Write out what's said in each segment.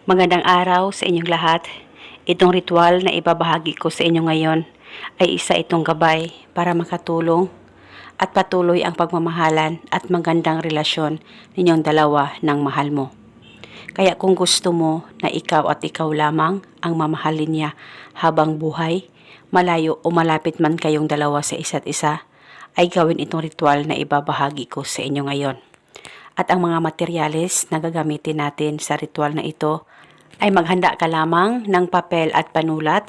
Magandang araw sa inyong lahat. Itong ritual na ibabahagi ko sa inyo ngayon ay isa itong gabay para makatulong at patuloy ang pagmamahalan at magandang relasyon ninyong dalawa ng mahal mo. Kaya kung gusto mo na ikaw at ikaw lamang ang mamahalin niya habang buhay, malayo o malapit man kayong dalawa sa isa't isa, ay gawin itong ritual na ibabahagi ko sa inyo ngayon. At ang mga materyales na gagamitin natin sa ritual na ito ay maghanda ka lamang ng papel at panulat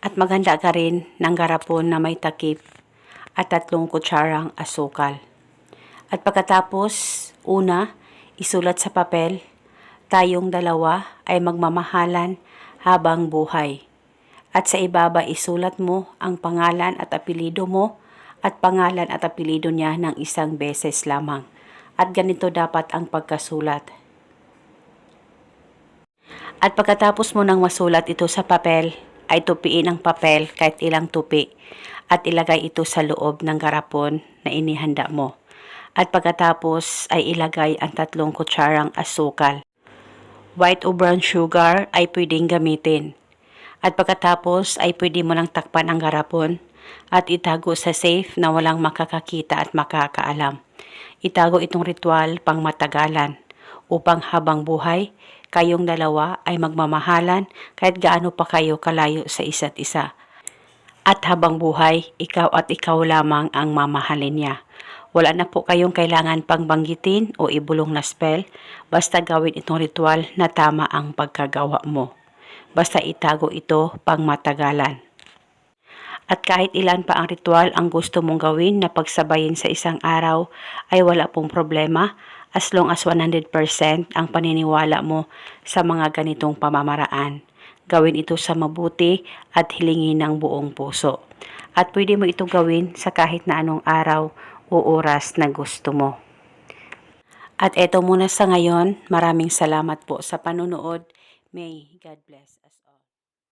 at maghanda ka rin ng garapon na may takip at 3 kutsarang asukal. At pagkatapos, una, isulat sa papel, tayong dalawa ay magmamahalan habang buhay. At sa ibaba isulat mo ang pangalan at apelido mo at pangalan at apelido niya ng isang beses lamang. At ganito dapat ang pagkasulat. At pagkatapos mo nang masulat ito sa papel, ay tupiin ang papel kahit ilang tupi at ilagay ito sa loob ng garapon na inihanda mo. At pagkatapos ay ilagay ang 3 kutsarang asukal. White o brown sugar ay pwedeng gamitin. At pagkatapos ay pwede mo nang takpan ang garapon at itago sa safe na walang makakakita at makakaalam. Itago itong ritual pang matagalan upang habang buhay, kayong dalawa ay magmamahalan kahit gaano pa kayo kalayo sa isa't isa. At habang buhay, ikaw at ikaw lamang ang mamahalin niya. Wala na po kayong kailangan pang banggitin o ibulong na spell, basta gawin itong ritual na tama ang pagkagawa mo. Basta itago ito pang matagalan. At kahit ilan pa ang ritual ang gusto mong gawin na pagsabayin sa isang araw ay wala pong problema as long as 100% ang paniniwala mo sa mga ganitong pamamaraan. Gawin ito sa mabuti at hilingin ng buong puso. At pwede mo ito gawin sa kahit na anong araw o oras na gusto mo. At eto muna sa ngayon, maraming salamat po sa panunood. May God bless us.